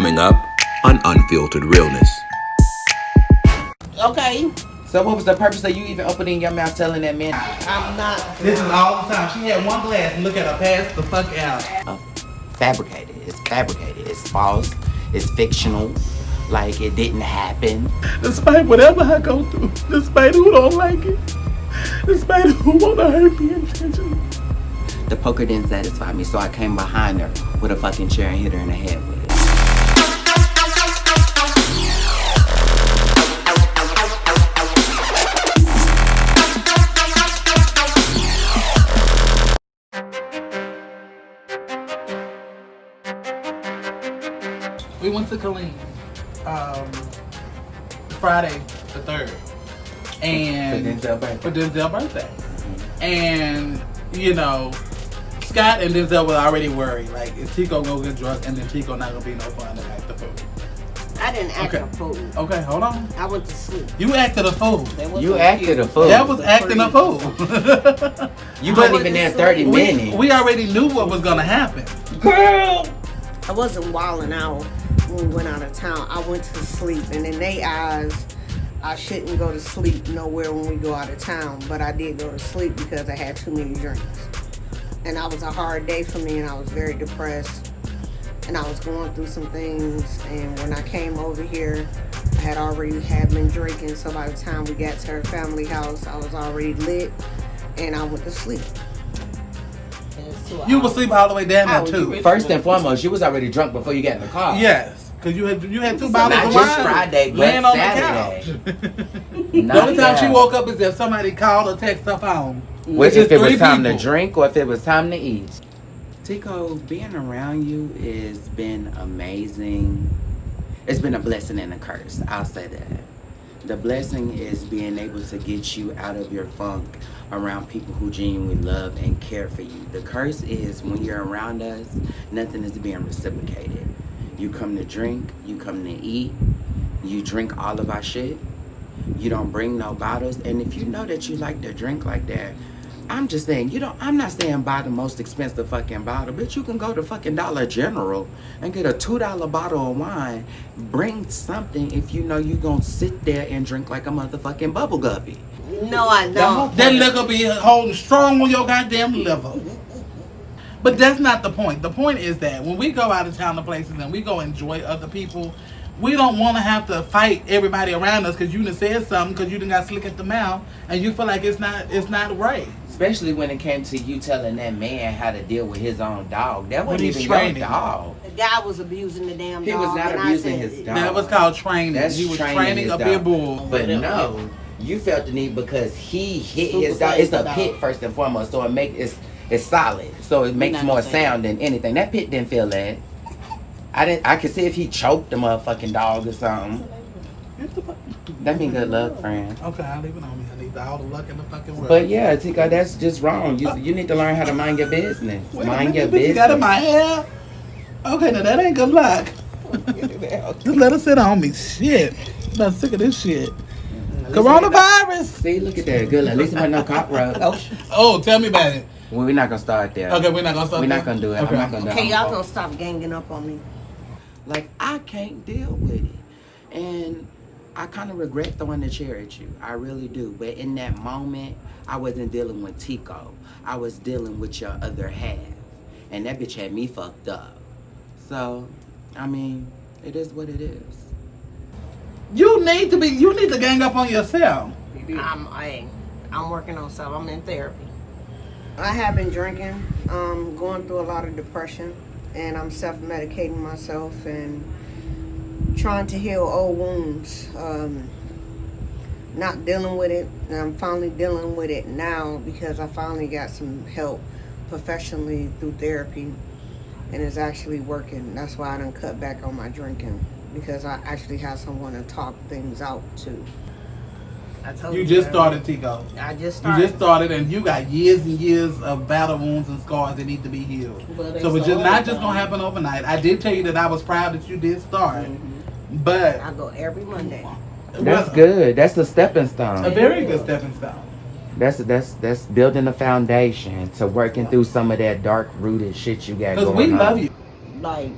Coming up on Unfiltered Realness. Okay. So what was the purpose of you even opening your mouth telling that man? I'm not. This is all the time. She had one glass and look at her pass the fuck out. Fabricated. It's fabricated. It's false. It's fictional. Like it didn't happen. Despite whatever I go through, despite who don't like it, despite who wanna hurt me intentionally. The poker didn't satisfy me, so I came behind her with a fucking chair and hit her in the head with it. We went to Scottlynn, Friday the 3rd, and for Denzel's birthday. And you know, Scott and Denzel were already worried. Like, is Teko gonna get drunk and then Teko not gonna be no fun and act the fool? I didn't act a fool. Okay, hold on. I went to sleep. You acted a fool. You acted a fool. That was acting a fool. You wasn't even there 30 minutes. We already knew what was gonna happen. Girl! I wasn't wilding out when we went out of town. I went to sleep, and in their eyes, I shouldn't go to sleep nowhere when we go out of town, but I did go to sleep because I had too many drinks. And that was a hard day for me, and I was very depressed, and I was going through some things. And when I came over here, I had already been drinking, so by the time we got to her family house, I was already lit, and I went to sleep. You were asleep all the way down there too. First and foremost, you was already drunk before you got in the car. Yes, because you had 2 bottles not of just wine Friday, but laying on Saturday. the couch. The only time she woke up is if somebody called or texted her phone. Which if it was time people to drink or if it was time to eat. Teko, being around you has been amazing. It's been a blessing and a curse. I'll say that. The blessing is being able to get you out of your funk around people who genuinely love and care for you. The curse is when you're around us, nothing is being reciprocated. You come to drink, you come to eat, you drink all of our shit. You don't bring no bottles. And if you know that you like to drink like that, I'm just saying, I'm not saying buy the most expensive fucking bottle, but you can go to fucking Dollar General and get a $2 bottle of wine. Bring something if you know you gonna sit there and drink like a motherfucking bubble guppy. No, I don't. That liquor be holding strong on your goddamn liver. But that's not the point. The point is that when we go out of town to places and we go enjoy other people, we don't want to have to fight everybody around us because you done said something because you done got slick at the mouth and you feel like it's not right. Especially when it came to you telling that man how to deal with his own dog. That wasn't even your dog. The guy was abusing the damn dog. He was not abusing his dog. That was called training. He was training a pit bull. But no, you felt the need because he hit his dog. It's a pit first and foremost, so it's solid. So it makes more sound than anything. That pit didn't feel that. I could see if he choked the motherfucking dog or something. That mean good luck, friend. Okay, I'll leave it on me. I need all the luck in the fucking world. But yeah, Teko, that's just wrong. You need to learn how to mind your business. Mind your business. You got in my hair? Okay, now that ain't good luck. Just let her sit on me. Shit. I'm not sick of this shit. Coronavirus. See, look at that. Good luck. At least there no cockroach. Oh, tell me about it. Well, we're not gonna start there. Okay, we're not gonna start. We're not gonna do it. Okay. I'm not gonna do it. Okay, y'all gonna stop ganging up on me. Like, I can't deal with it. And I kind of regret throwing the chair at you. I really do. But in that moment, I wasn't dealing with Teko. I was dealing with your other half. And that bitch had me fucked up. So, I mean, it is what it is. You need to gang up on yourself. I'm working on something. I'm in therapy. I have been drinking, going through a lot of depression, and I'm self-medicating myself and trying to heal old wounds. Not dealing with it, and I'm finally dealing with it now because I finally got some help professionally through therapy, and it's actually working. That's why I done cut back on my drinking, because I actually have someone to talk things out to. I told you just started, Teko. I just started. You just started, and you got years and years of battle wounds and scars that need to be healed. So it's just not just gonna happen overnight. I did tell you that I was proud that you did start, but I go every Monday. That's good. That's a stepping stone. A very good stepping stone. That's building a foundation to working through some of that dark rooted shit you got going on. Because we love you. Like,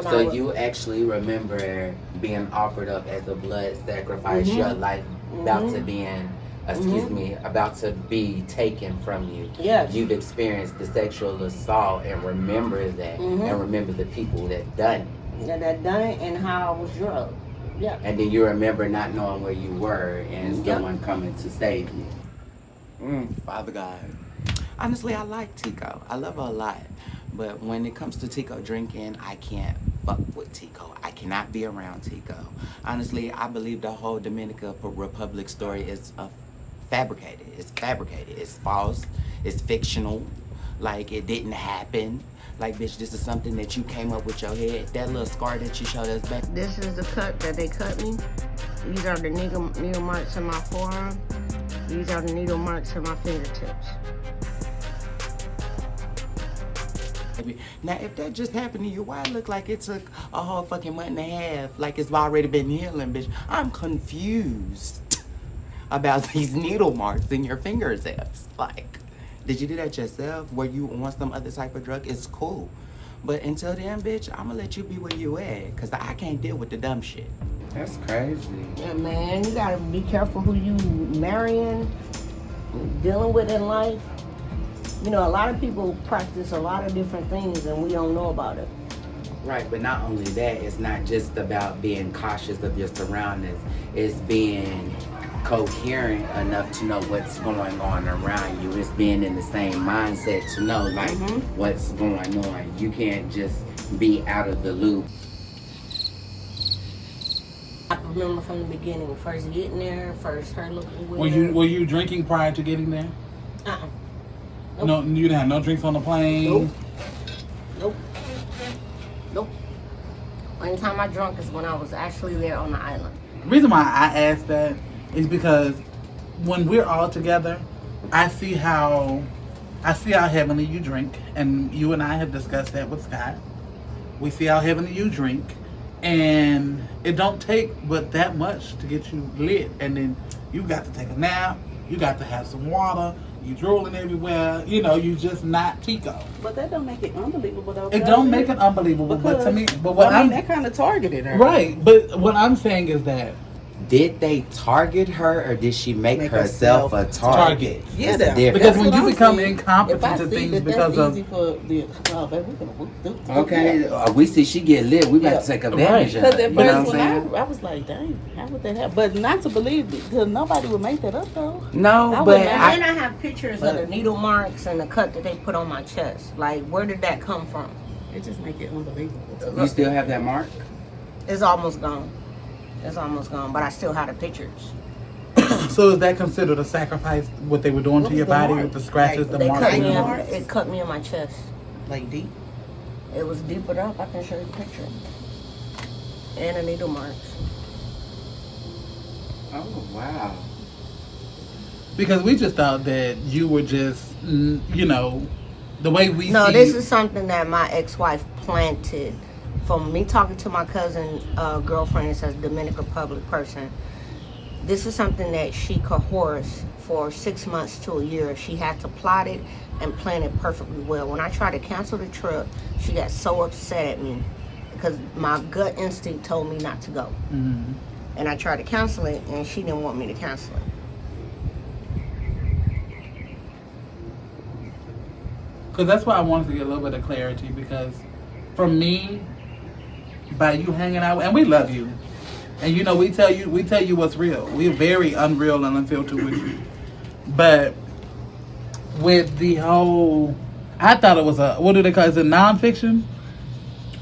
So you actually remember being offered up as a blood sacrifice, your life about to about to be taken from you. Yes. You've experienced the sexual assault and remember that, and remember the people that done it. Yeah, that done it and how I was drugged. Yeah. And then you remember not knowing where you were and someone coming to save you. Father God. Honestly, I like Teko. I love her a lot. But when it comes to Teko drinking, I can't fuck with Teko. I cannot be around Teko. Honestly, I believe the whole Dominican Republic story is fabricated. It's fabricated. It's false. It's fictional. Like, it didn't happen. Like, bitch, this is something that you came up with your head. That little scar that you showed us back. This is the cut that they cut me. These are the needle marks in my forearm. These are the needle marks in my fingertips. Now, if that just happened to you, why it look like it took a whole fucking month and a half? Like it's already been healing, bitch. I'm confused about these needle marks in your fingertips. Like, did you do that yourself? Were you on some other type of drug? It's cool. But until then, bitch, I'm gonna let you be where you at. Because I can't deal with the dumb shit. That's crazy. Yeah, man, you gotta be careful who you marrying, dealing with in life. You know, a lot of people practice a lot of different things and we don't know about it. Right, but not only that, it's not just about being cautious of your surroundings. It's being coherent enough to know what's going on around you. It's being in the same mindset to know, like, what's going on. You can't just be out of the loop. I remember from the beginning, first getting there, first her looking weird. Were you drinking prior to getting there? Uh-uh. Nope. No, you didn't have no drinks on the plane? Nope. Only time I drunk is when I was actually there on the island. The reason why I asked that is because when we're all together, I see how heavily you drink, and you and I have discussed that with Scott. We see how heavily you drink, and it don't take but that much to get you lit, and then you got to take a nap, you got to have some water, you drooling everywhere, you know, you just not Teko. But that don't make it unbelievable though. It don't make it unbelievable, but to me, but what that kind of targeted her. Right, but what I'm saying is that did they target her or did she make herself a target? Yeah, because when you become saying. incompetent to things because of okay, we see she get lit. We about to take advantage of Because her. at You know first what when I'm saying? I was like, dang, how would that happen? But not to believe it, because nobody would make that up though. No, but And then I have pictures of the needle marks and the cut that they put on my chest. Like, where did that come from? It just make it unbelievable. you still have that mark? It's almost gone. It's almost gone, but I still have the pictures. So is that considered a sacrifice? What they were doing to your body with the scratches, the They marks? cut me. It cut me in my chest. Like deep. It was deep enough. I can show you the picture. And the needle marks. Oh wow! Because we just thought that you were just, you know, the way we. No, see this is something that my ex-wife planted. From me talking to my cousin, girlfriend, is a Dominican Republic person. This is something that she coerced for 6 months to a year. She had to plot it and plan it perfectly well. When I tried to cancel the trip, she got so upset at me because my gut instinct told me not to go. Mm-hmm. And I tried to cancel it, and she didn't want me to cancel it. Because that's why I wanted to get a little bit of clarity. Because for me, by you hanging out, and we love you, and you know we tell you what's real. We're very unreal and unfiltered with you. But with the whole, I thought it was what do they call it? Is it nonfiction?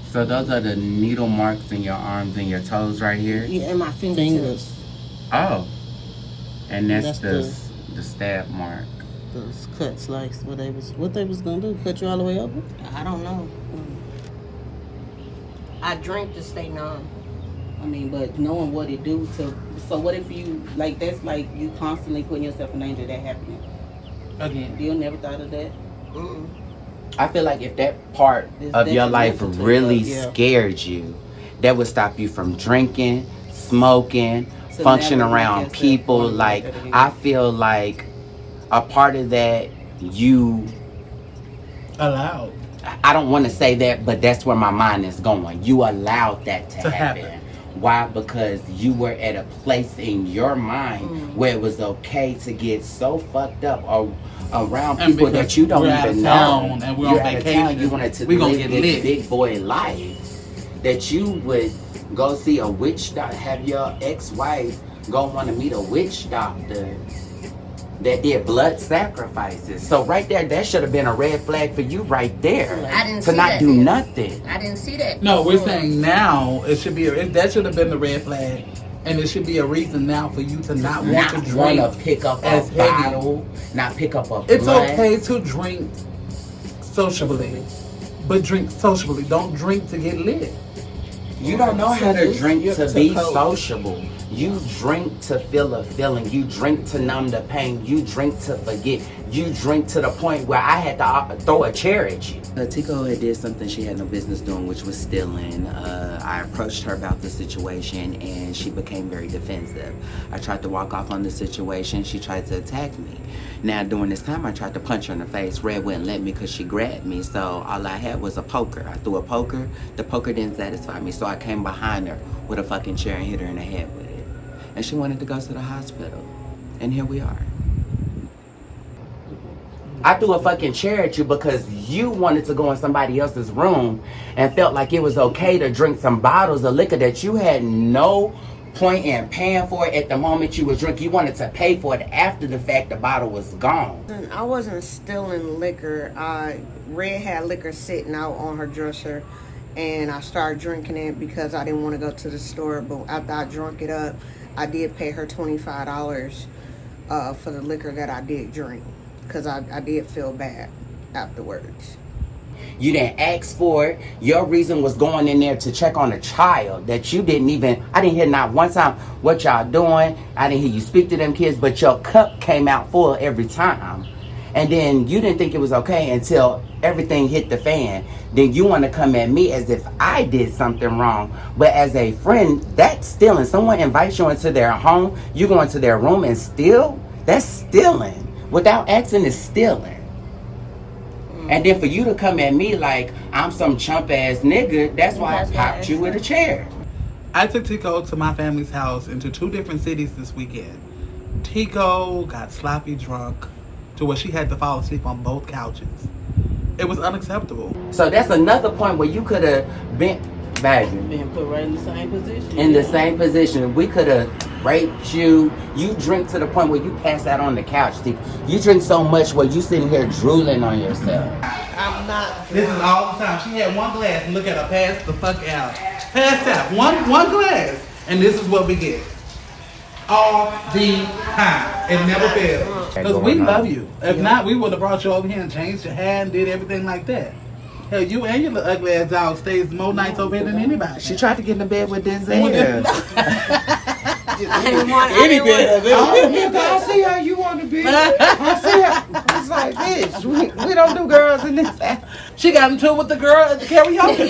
So those are the needle marks in your arms and your toes right here. Yeah, and my fingers. Oh, and that's That's the stab mark. Those cuts, like what they was gonna do, cut you all the way over. I don't know. I drink to stay numb. I mean, but knowing what it do to, so what if you, like, that's like you constantly putting yourself in danger of that happening. Again. You never thought of that? Mm-mm. I feel like if that part of your life really scared you, that would stop you from drinking, smoking, functioning around people. Like, I feel like a part of that you Allowed. I don't want to say that, but that's where my mind is going. You allowed that to happen. Why? Because you were at a place in your mind where it was okay to get so fucked up or around people that you don't even know. And we're You're on out of vacation. town. You wanted to We gonna live get this lit. big boy life. That you would go see a witch doctor, have your ex-wife go want to meet a witch doctor that did blood sacrifices. So right there, that should have been a red flag for you right there. I didn't to see not that do then. nothing. I didn't see that. No, we're before. saying now it should be that should have been the red flag, and it should be a reason now for you to not want to drink. Want to pick up as a heavy. bottle, not pick up a It's blood. okay to drink sociably, but drink sociably. Don't drink to get lit. You don't know how to drink to be cope. sociable. You drink to feel a feeling. You drink to numb the pain. You drink to forget. You drink to the point where I had to throw a chair at you. Teko had did something she had no business doing, which was stealing. I approached her about the situation, and she became very defensive. I tried to walk off on the situation. She tried to attack me. Now, during this time, I tried to punch her in the face. Rhedd wouldn't let me because she grabbed me. So all I had was a poker. I threw a poker. The poker didn't satisfy me. So I came behind her with a fucking chair and hit her in the head with it. And she wanted to go to the hospital. And here we are. I threw a fucking chair at you because you wanted to go in somebody else's room and felt like it was okay to drink some bottles of liquor that you had no point in paying for it at the moment you was drinking. You wanted to pay for it after the fact the bottle was gone. I wasn't stealing liquor. Rhedd had liquor sitting out on her dresser, and I started drinking it because I didn't want to go to the store. But after I drunk it up, I did pay her $25 for the liquor that I did drink, because I did feel bad afterwards. You didn't ask for it. Your reason was going in there to check on a child that you didn't even, I didn't hear not one time what y'all doing. I didn't hear you speak to them kids, but your cup came out full every time. And then you didn't think it was okay until everything hit the fan. Then you want to come at me as if I did something wrong. But as a friend, that's stealing. Someone invites you into their home, you go into their room and steal? That's stealing. Without asking is stealing. And then for you to come at me like I'm some chump ass nigga, that's why I popped you with a chair. I took Teko to my family's house into 2 different cities this weekend. Teko got sloppy drunk to where she had to fall asleep on both couches. It was unacceptable. So that's another point where you could have been, baby, Being put right in the same position. in the same position. We could have raped you. You drink to the point where you pass out on the couch. Teko. You drink so much where you sitting here drooling on yourself. I'm not. This is all the time. She had one glass and look at her pass the fuck out. Pass out. One glass. And this is what we get. All the time. It never fails. Because we love you. If not, we would have brought you over here and changed your hair and did everything like that. Hell, you and your little ugly ass dog stays more nights over here than anybody. She tried to get in the bed with Denzel. I didn't want I see how you want to be. I see her. It's like, bitch, we don't do girls in this house. She got into it with the girl at the karaoke.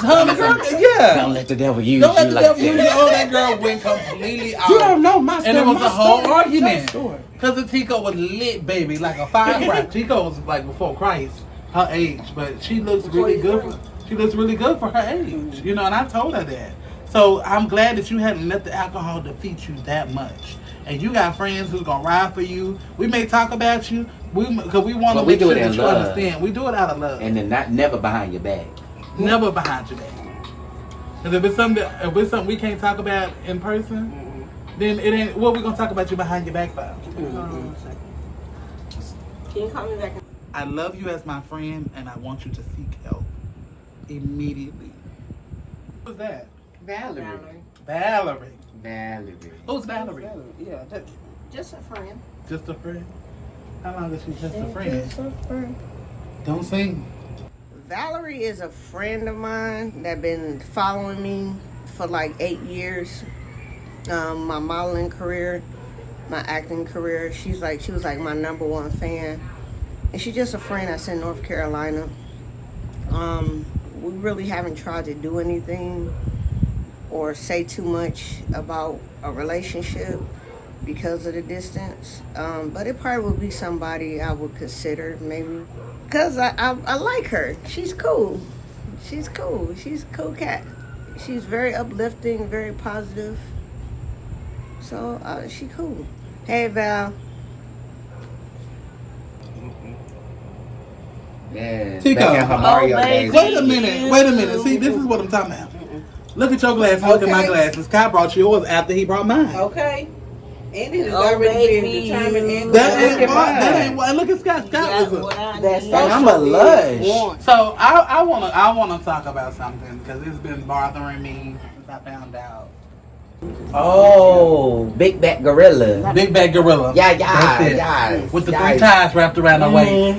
Don't let the devil use Don't let you the like devil use that. you. Oh, that girl went completely out. You don't know my story. And it was my a whole story. argument. Your story. Because the Teko was lit, baby, like a firecracker. Teko was like before Christ, her age, but she looks really good. She looks really good for her age, you know. And I told her that. So I'm glad that you hadn't let the alcohol defeat you that much. And you got friends who's gonna ride for you. We may talk about you, because we want to make sure that you understand. We do it out of love, And then never behind your back. never behind your back. Because if it's something we can't talk about in person, then it ain't. What we gonna talk about you behind your back for? Can you call me back? I love you as my friend, and I want you to seek help immediately. Who's that? Valerie. Valerie. Who's Valerie? Yeah, Just a friend. Just a friend. How long is she just a friend? Don't sing. Valerie is a friend of mine that been following me for like 8 years. My modeling career, my acting career. She was like my #1 fan, and she's just a friend that's in North Carolina. We really haven't tried to do anything or say too much about a relationship, because of the distance. But it probably would be somebody I would consider, maybe. Because I like her. She's cool. She's cool. She's a cool cat. She's very uplifting, very positive. So, she cool. Hey, Val. Yeah. Teko. Back in her Mario Oh, days. baby. Wait a minute. See, this is what I'm talking about. Look at your glasses. Look at my glasses. Kai brought yours after he brought mine. Okay. And it has Oh, already baby. been determined. And That ain't mine. why. Look at Scott. Scott was a. That's And I'm a lush. So I wanna talk about something because it's been bothering me since I found out. Oh, big back gorilla. Big bad gorilla. Yeah, That's it. yeah. With the 3 ties wrapped around her waist.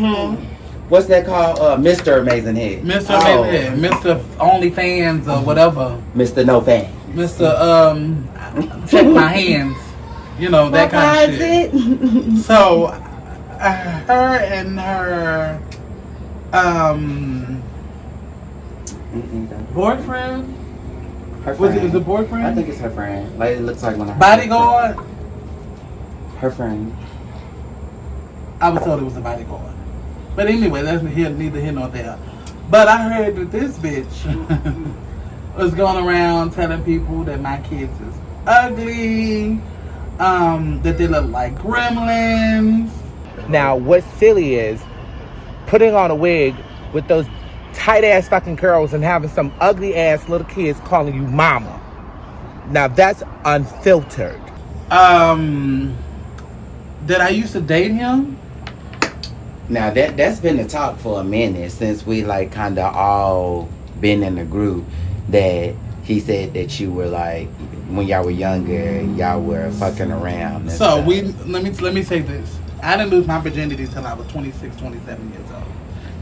What's that called? Mr. Amazing Head. Mr. Oh. Amazing Head, Mr. OnlyFans or whatever. Mr. No Fan. Mr. Check my hands. You know, that kind of shit. So, her and her boyfriend? Her Was friend. it a boyfriend? I think it's her friend. Like, it looks like one of her Bodyguard? Her friend. I was told it was a bodyguard. But anyway, that's neither here nor there. But I heard that this bitch was going around telling people that my kids is ugly, that they look like gremlins. Now, what's silly is putting on a wig with those tight ass fucking curls and having some ugly ass little kids calling you mama. Now, that's unfiltered. That I used to date him. Now that's been the talk for a minute since we like kind of all been in the group that he said that you were like when y'all were younger y'all were fucking around. And So stuff. let me say this. I didn't lose my virginity till I was 26, 27 years old,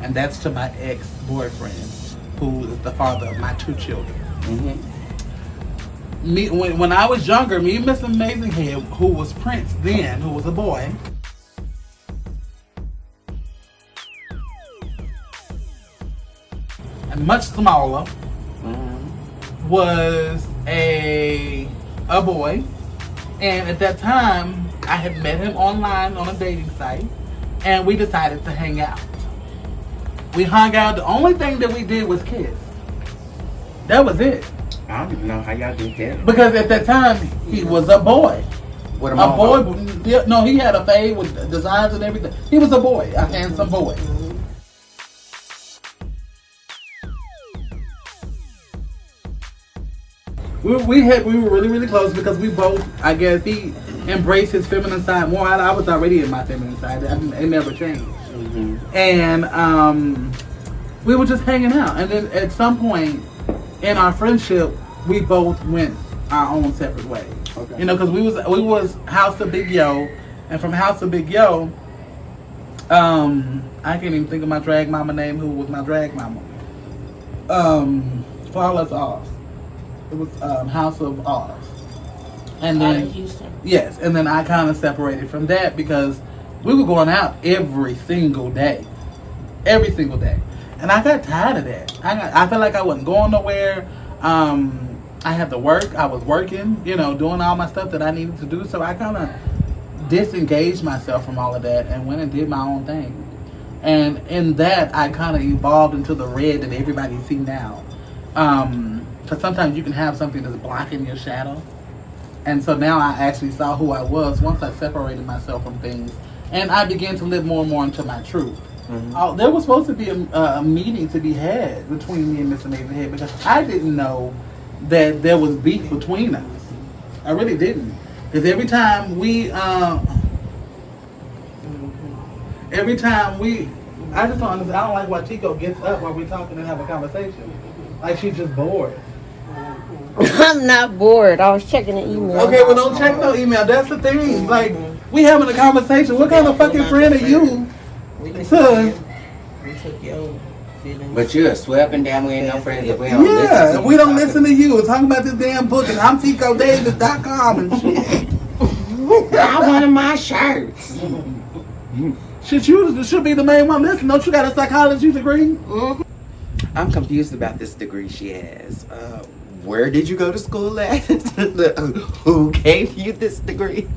and that's to my ex-boyfriend, who is the father of my 2 children. Mm-hmm. Me when I was younger, me and Miss Amazing Head, who was Prince then, who was a boy. And much smaller, was a boy, and at that time I had met him online on a dating site, and we decided to hang out. We hung out. The only thing that we did was kiss. That was it. I don't even know how y'all did that. Because at that time he was a boy. What A boy. No, he had a fade with designs and everything. He was a boy, a handsome boy. We were really close because we both, I guess, he embraced his feminine side more. I was already in my feminine side. It never changed. Mm-hmm. And we were just hanging out. And then at some point in our friendship, we both went our own separate ways. Okay. You know, because we was House of Big Yo, and from House of Big Yo, I can't even think of my drag mama name. Who was my drag mama? Flawless Oz. It was House of Oz. And then yes, and then I kind of separated from that because we were going out every single day, and I got tired of that. I felt like I wasn't going nowhere. I had to work. I was working, you know, doing all my stuff that I needed to do. So I kind of disengaged myself from all of that and went and did my own thing. And in that, I kind of evolved into the Rhedd that everybody see now. Because sometimes you can have something that's blocking your shadow. And so now I actually saw who I was once I separated myself from things. And I began to live more and more into my truth. Mm-hmm. There was supposed to be a meeting to be had between me and Miss Amazing Head because I didn't know that there was beef between us. I really didn't. Because every time we, I just don't understand. I don't like why Teko gets up while we're talking and have a conversation. Like she's just bored. I'm not bored. I was checking the email. Okay, well don't check no email. That's the thing. Like, we having a conversation. What kind of fucking friend are you? We took your feelings. But you're swear up and down. We ain't no friends. If we don't listen Yeah, to we you don't talking. listen to you. Talking about this damn book and I'm TekoDavis.com and shit. I wanted my shirts. Shit, you should be the main one listening. Don't you got a psychology degree? Mm-hmm. I'm confused about this degree she has. Where did you go to school at? Who gave you this degree?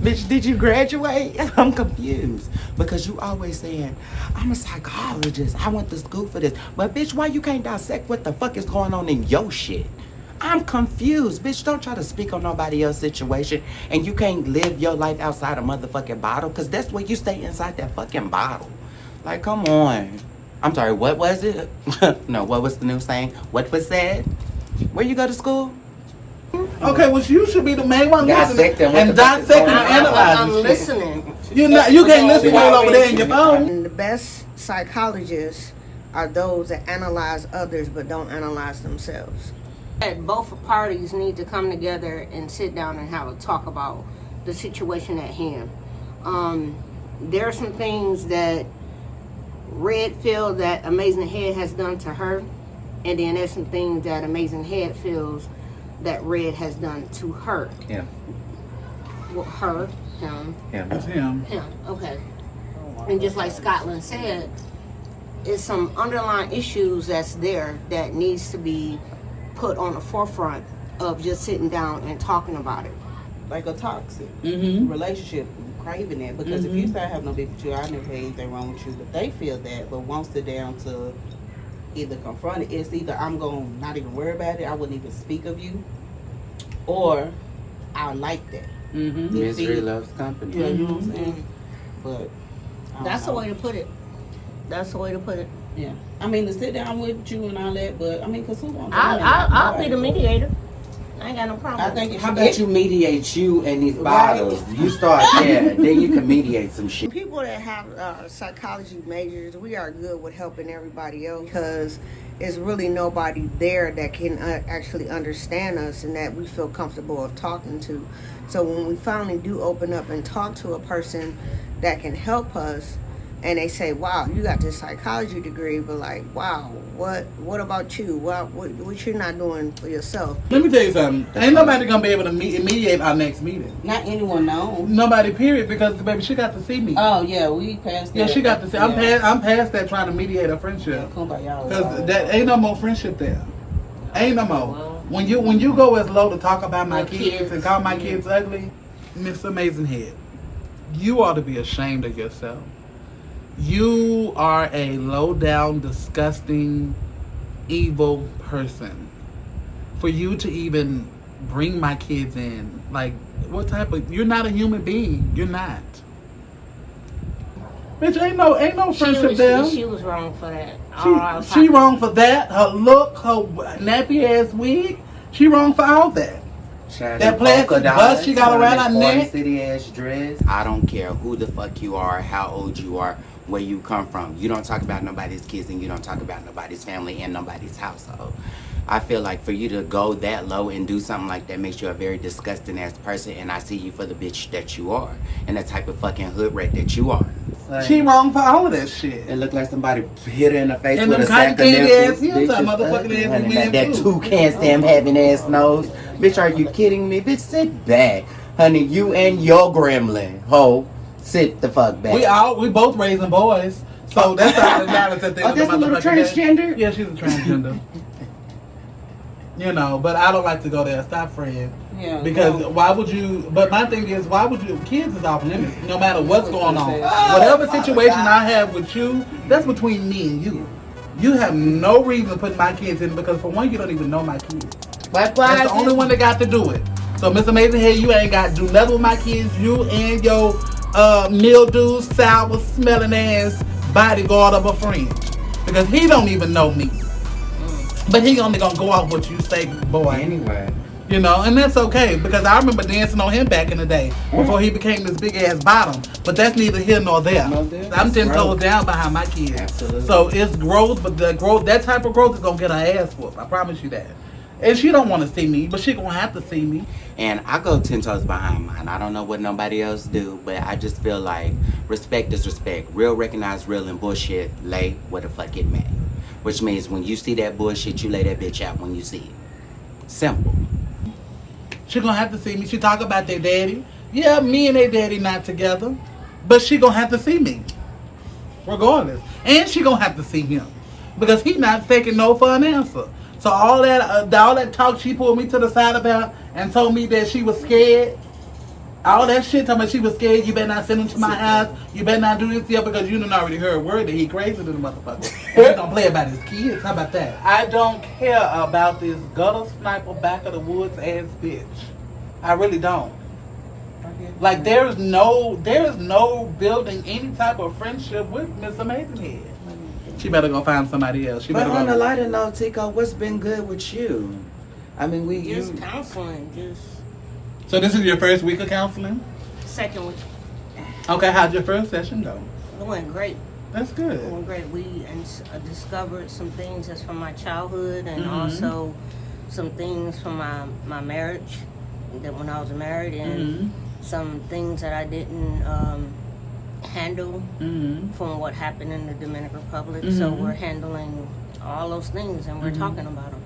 Bitch, did you graduate? I'm confused. Because you always saying, I'm a psychologist. I went to school for this. But bitch, why you can't dissect what the fuck is going on in your shit? I'm confused. Bitch, don't try to speak on nobody else's situation. And you can't live your life outside a motherfucking bottle. Because that's where you stay inside that fucking bottle. Like, come on. I'm sorry, what was it? No, what was the new saying? What was said? Where you go to school? Okay, well, you should be the main one listening Dissecting and dissecting and I'm analyzing. listening. You can't listen all over there in your phone. And the best psychologists are those that analyze others but don't analyze themselves. Both parties need to come together and sit down and have a talk about the situation at hand. There are some things that Rhedd feel that Amazing Head has done to her, and then there's some things that Amazing Head feels that Rhedd has done to her. Yeah. Well, her, him. It's him. Him, okay. And just like Scottlynn said, it's some underlying issues that's there that needs to be put on the forefront of just sitting down and talking about it. Like a toxic relationship, craving that. Because if you say I have no beef with you, I never had anything wrong with you, but they feel that, but won't sit down to either confront it. It's either I'm going to not even worry about it, I wouldn't even speak of you, or I like that. Misery loves company. Yeah, you know what I'm saying? But That's the way to put it. That's the way to put it. Yeah, I mean to sit down with you and all that, but I mean, cause who wants? I'll be the mediator. I ain't got no problem. I think it How should about you mediate you and these bottles? You start there, then you can mediate some shit. People that have psychology majors, we are good with helping everybody else because it's really nobody there that can actually understand us and that we feel comfortable of talking to. So when we finally do open up and talk to a person that can help us, and they say, wow, you got this psychology degree, but like, wow, what about you? What you're not doing for yourself? Let me tell you something. Ain't nobody gonna be able to mediate our next meeting. Not anyone knows. Nobody, period, because baby, she got to see me. Oh yeah, we passed that. Yeah, she got to see. I'm past that trying to mediate a friendship. Because that ain't no more friendship there. Ain't no more. When you go as low to talk about my kids and call my kids ugly, Miss Amazing Head, you ought to be ashamed of yourself. You are a low down, disgusting, evil person. For you to even bring my kids in, like, what type of? You're not a human being. You're not. Bitch, ain't no friendship there. She was wrong for that. She wrong for that. Her look, her nappy ass wig. She wrong for all that. That plastic bust she got around her neck. City ass dress. I don't care who the fuck you are, how old you are, where you come from. You don't talk about nobody's kids and you don't talk about nobody's family and nobody's household. I feel like for you to go that low and do something like that makes you a very disgusting ass person, and I see you for the bitch that you are and the type of fucking hood rat that you are. Like, she wrong for all of that shit. it looked like somebody hit her in the face and with a them sack of nipples. heels, that motherfucking ass Honey, wig that too. toucan Sam having ass nose. Bitch, are you kidding me? Bitch, sit back. Honey, you and your gremlin, ho, sit the fuck back. We both raising boys. So that's all that matters at the end of the that's a little motherfucking day. transgender? Yeah, she's a transgender. You know, but I don't like to go there. Stop, friend. Yeah. Because why would you? But my thing is, why would you? Kids is off limits, no matter what's going on. Whatever situation I have with you, that's between me and you. You have no reason putting my kids in because for one, you don't even know my kids. That's the only one that got to do it. So, Miss Amazing Head, you ain't got to do nothing with my kids. You and your mildew, sour, smelling ass bodyguard of a friend, because he don't even know me. But he only gonna go off what you say, boy. Anyway. You know, and that's okay, because I remember dancing on him back in the day before he became this big ass bottom. But that's neither here nor there. I'm 10 toes down behind my kids. Absolutely. So it's growth, but the growth, that type of growth is gonna get her ass whooped. I promise you that. And she don't want to see me, but she gonna have to see me. And I go 10 toes behind mine. I don't know what nobody else do, but I just feel like respect is respect. Real recognize real, and bullshit lay where the fuck it may. Which means when you see that bullshit, you lay that bitch out when you see it. Simple. She gonna have to see me. She talk about their daddy. Yeah, me and their daddy not together, but she gonna have to see me, regardless. And she gonna have to see him, because he not taking no for an answer. So all that talk she pulled me to the side about and told me that she was scared. All that shit talking about she was scared, you better not send him to my house, you better not do this here because you done already heard word that he crazy to the motherfucker. And he don't play about his kids. How about that? I don't care about this gutter sniper back of the woods ass bitch. I really don't. Like there is no building any type of friendship with Miss Amazing Head. She better go find somebody else. She But better on go. a lighter note, Teko, what's been good with you? I mean, Just counseling, just So this is your first week of counseling? second week. Okay, how'd your first session go? It went great. That's good. It went great. We discovered some things that's from my childhood and Mhm. also some things from my marriage, that when I was married, and some things that I didn't handle from what happened in the Dominican Republic. So we're handling all those things and we're talking about them.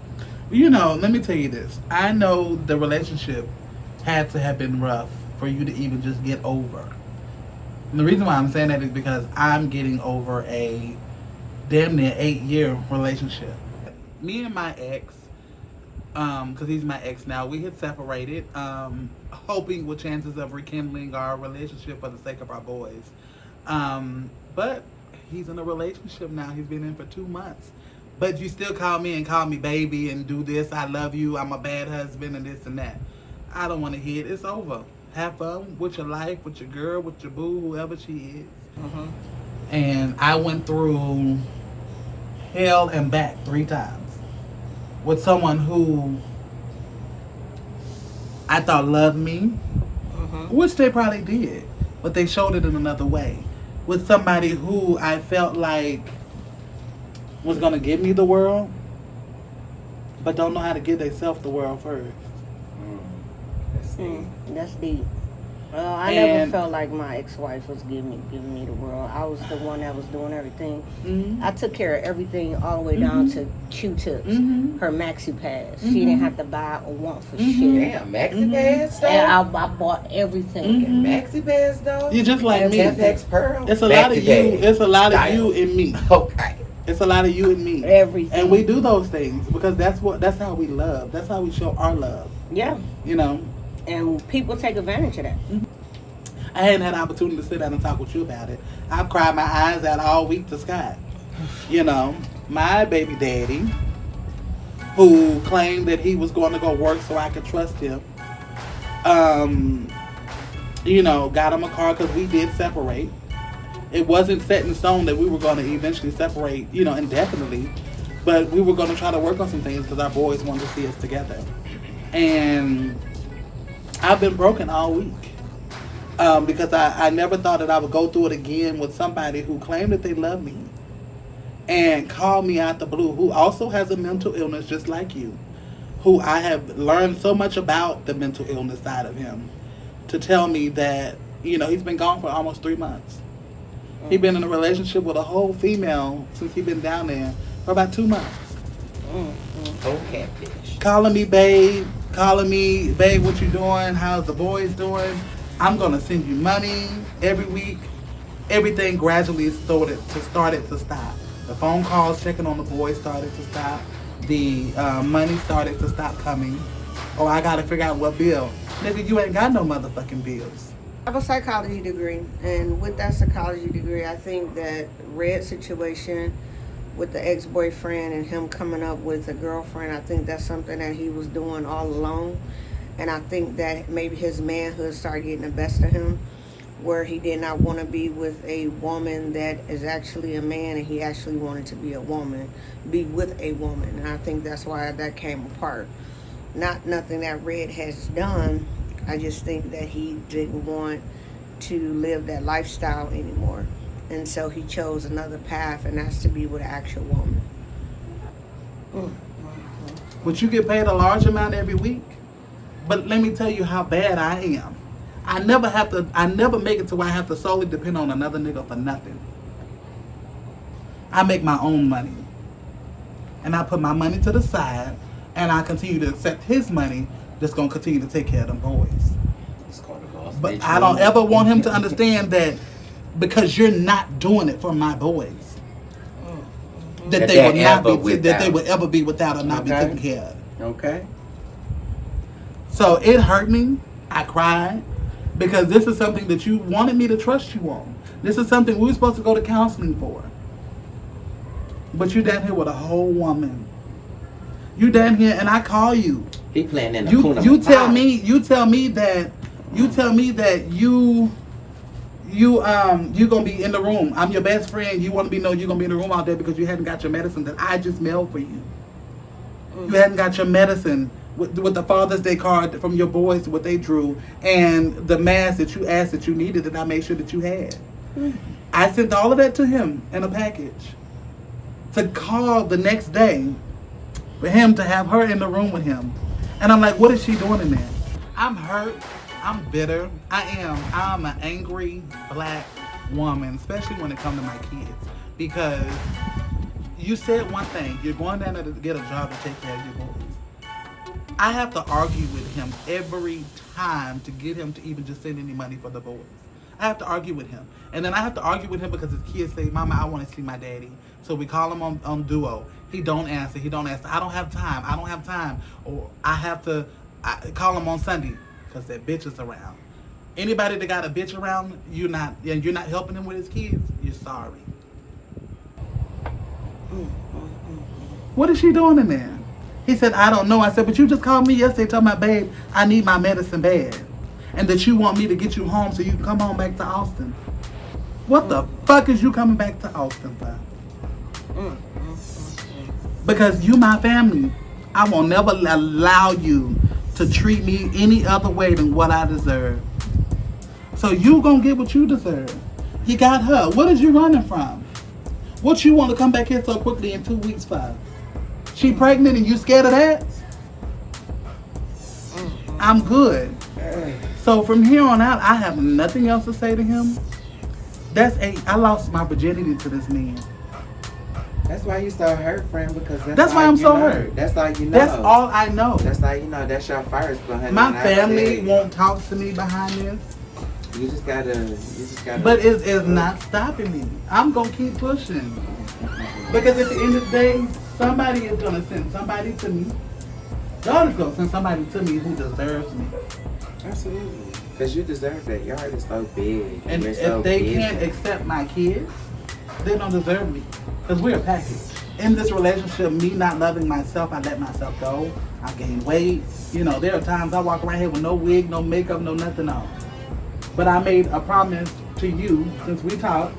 You know, let me tell you this. I know the relationship had to have been rough for you to even just get over. And the reason why I'm saying that is because I'm getting over a damn near 8-year relationship. Me and my ex, because he's my ex now, we had separated, hoping with chances of rekindling our relationship for the sake of our boys. But he's in a relationship now. He's been in for 2 months. But you still call me and call me baby and do this. I love you. I'm a bad husband and this and that. I don't want to hear it. It's over. Have fun with your life, with your girl, with your boo, whoever she is. And I went through hell and back 3 times with someone who I thought loved me, which they probably did, but they showed it in another way. With somebody who I felt like was going to give me the world, but don't know how to give themselves the world first. That's deep. I And- never felt like my ex-wife was giving me the world. I was the one that was doing everything. I took care of everything all the way down to Q-tips, her maxi pads. She didn't have to buy or want for shit. Damn, maxi pads though. And I bought everything. Maxi pads though. You're just like me. FX Pearl. It's a lot of you. Maxi It's a lot of Dial. you and me. Okay. It's a lot of you and me. Everything. And we do those things because that's how we love. That's how we show our love. Yeah. You know. And people take advantage of that. I hadn't had an opportunity to sit down and talk with you about it. I've cried my eyes out all week to Scott. You know, my baby daddy, who claimed that he was going to go work so I could trust him, you know, got him a car because we did separate. It wasn't set in stone that we were going to eventually separate, you know, indefinitely. But we were going to try to work on some things because our boys wanted to see us together. And I've been broken all week. Because I never thought that I would go through it again with somebody who claimed that they love me and called me out the blue, who also has a mental illness just like you, who I have learned so much about the mental illness side of him, to tell me that, you know, he's been gone for almost 3 months. He's been in a relationship with a whole female since he's been down there for about 2 months. Oh, catfish. Calling me, babe, what you doing? How's the boys doing? I'm going to send you money every week. Everything gradually started to stop. The phone calls checking on the boys started to stop. The money started to stop coming. Oh, I got to figure out what bill. Nigga, you ain't got no motherfucking bills. I have a psychology degree, and with that psychology degree, I think that Rhedd's situation with the ex-boyfriend and him coming up with a girlfriend, I think that's something that he was doing all alone. And I think that maybe his manhood started getting the best of him, where he did not want to be with a woman that is actually a man, and he actually wanted to be with a woman. And I think that's why that came apart. Not nothing that Rhedd has done. I just think that he didn't want to live that lifestyle anymore. And so he chose another path, and that's to be with an actual woman. But you get paid a large amount every week. But let me tell you how bad I am. I never make it to where I have to solely depend on another nigga for nothing. I make my own money. And I put my money to the side, and I continue to accept his money that's going to continue to take care of them boys. But I don't ever want him to understand that because you're not doing it for my boys, that they would ever be without or not be taken care of. Okay. So it hurt me. I cried. Because this is something that you wanted me to trust you on. This is something we were supposed to go to counseling for. But you down here with a whole woman. You down here and I call you. He playing in the You tell me that you gonna be in the room. I'm your best friend. You want to know you're gonna be in the room out there because you hadn't got your medicine that I just mailed for you. You hadn't got your medicine with the Father's Day card from your boys, what they drew, and the mask that you asked that you needed that I made sure that you had. I sent all of that to him in a package. To call the next day for him to have her in the room with him. And I'm like, what is she doing in there? I'm hurt. I'm bitter. I'm an angry black woman, especially when it comes to my kids. Because you said one thing, you're going down there to get a job to take care of your boys. I have to argue with him every time to get him to even just send any money for the boys. I have to argue with him. And then I have to argue with him because his kids say, Mama, I want to see my daddy. So we call him on Duo. He don't answer. I don't have time. Or I call him on Sunday because that bitch is around. Anybody that got a bitch around, you're not helping him with his kids, you're sorry. What is she doing in there? He said, I don't know. I said, but you just called me yesterday talking about, babe, I need my medicine bad. And that you want me to get you home so you can come home back to Austin. What the fuck is you coming back to Austin for? Because you my family. I will never allow you to treat me any other way than what I deserve. So you gonna get what you deserve. He got her. What is you running from? What you want to come back here so quickly in 2 weeks for? She pregnant and you scared of that? I'm good. So from here on out, I have nothing else to say to him. I lost my virginity to this man. That's why you so hurt, friend, because that's why I'm so hurt. That's all you know. That's all I know. That's all you know. That's your first. My family won't talk to me behind this. You just gotta. But it's not stopping me. I'm gonna keep pushing. Because at the end of the day, somebody is gonna send somebody to me. God is gonna send somebody to me who deserves me. Absolutely. Because you deserve that. Your heart is so big. And if they can't accept my kids, they don't deserve me. Because we're a package. In this relationship, me not loving myself, I let myself go. I gain weight. You know, there are times I walk around here with no wig, no makeup, no nothing on. But I made a promise to you since we talked.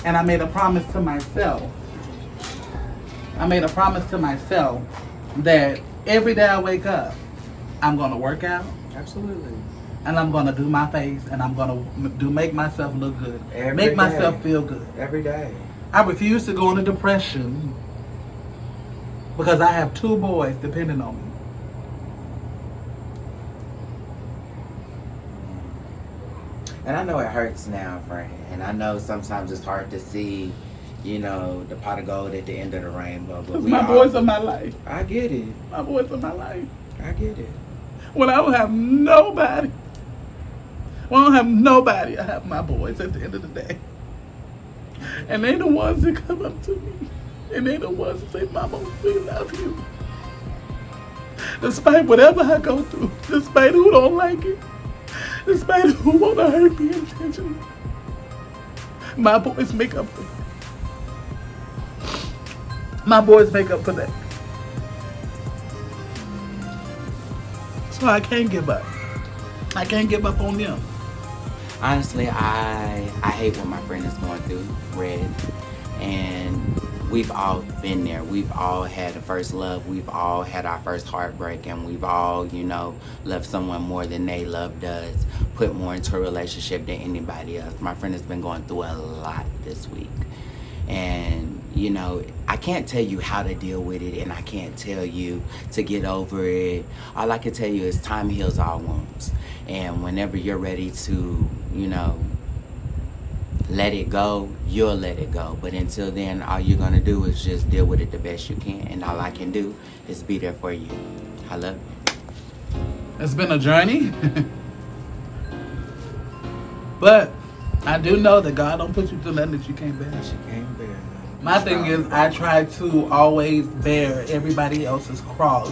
And I made a promise to myself. That every day I wake up, I'm going to work out. Absolutely. And I'm going to do my face, and I'm going to make myself look good. Make myself feel good. Every day. I refuse to go into depression because I have 2 boys depending on me. And I know it hurts now, friend. And I know sometimes it's hard to see, you know, the pot of gold at the end of the rainbow. But boys are my life. I get it. My boys are my life. I get it. When I don't have nobody, I have my boys at the end of the day. And they the ones that come up to me. And they the ones that say, Mama, we love you. Despite whatever I go through, despite who don't like it, despite who want to hurt me intentionally, my boys make up for that. My boys make up for that. So I can't give up. I can't give up on them. Honestly, I hate what my friend is going through, Rhedd. And we've all been there. We've all had a first love. We've all had our first heartbreak. And we've all, you know, loved someone more than they loved us. Put more into a relationship than anybody else. My friend has been going through a lot this week. And, you know, I can't tell you how to deal with it, and I can't tell you to get over it. All I can tell you is time heals all wounds. And whenever you're ready to, you know, let it go, you'll let it go. But until then, all you're going to do is just deal with it the best you can. And all I can do is be there for you. I love you. It's been a journey. But I do know that God don't put you through nothing that you can't bear. She can't bear. My thing is, I try to always bear everybody else's cross,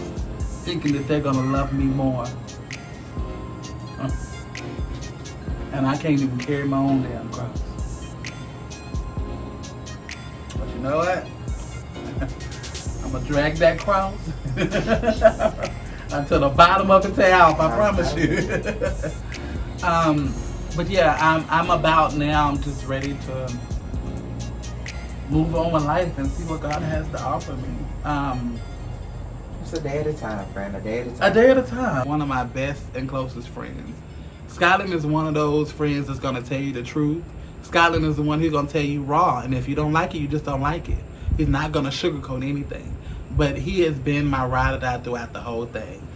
thinking that they're gonna love me more. And I can't even carry my own damn cross. But you know what? I'm gonna drag that cross until the bottom of its tail. I promise you. But yeah, I'm about now. I'm just ready to move on with life and see what God has to offer me. It's a day at a time, friend. A day at a time. A day at a time. One of my best and closest friends. Scottlynn is one of those friends that's gonna tell you the truth. Scottlynn is the one who's gonna tell you raw, and if you don't like it, you just don't like it. He's not gonna sugarcoat anything. But he has been my ride or die throughout the whole thing.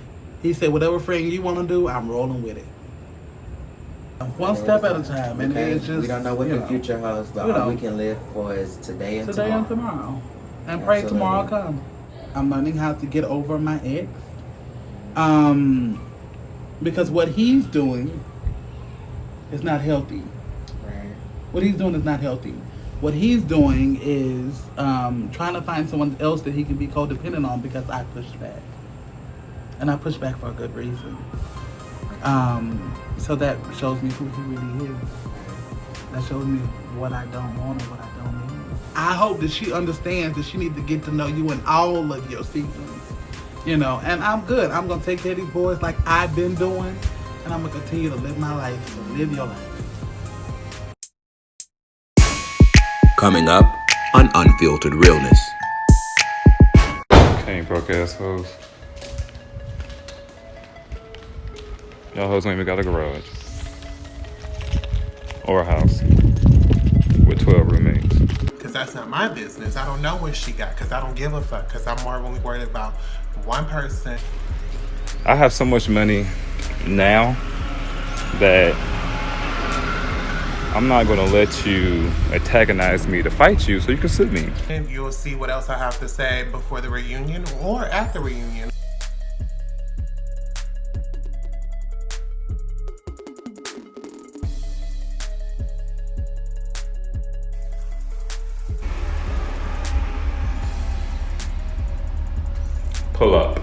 He said, whatever friend you wanna do, I'm rolling with it. One step at a time, and Okay, it's just, we don't know what the future holds, but all we can live for is today and today tomorrow. and tomorrow. And pray Absolutely. tomorrow come. I'm learning how to get over my ex. Because what he's doing is not healthy. Right. What he's doing is not healthy. What he's doing is trying to find someone else that he can be codependent on because I pushed back. And I pushed back for a good reason. So that shows me who he really is. That shows me what I don't want and what I don't need. I hope that she understands that she needs to get to know you in all of your seasons. You know, and I'm good. I'm going to take care of these boys like I've been doing. And I'm going to continue to live my life. So live your life. Coming up on Unfiltered Realness. Okay, broke ass hoes. Y'all hoes ain't even got a garage. Or a house. With 12 roommates. Because that's not my business. I don't know what she got because I don't give a fuck because I'm more really worried about one person. I have so much money now that I'm not going to let you antagonize me to fight you so you can sue me. And you'll see what else I have to say before the reunion or at the reunion. Pull up.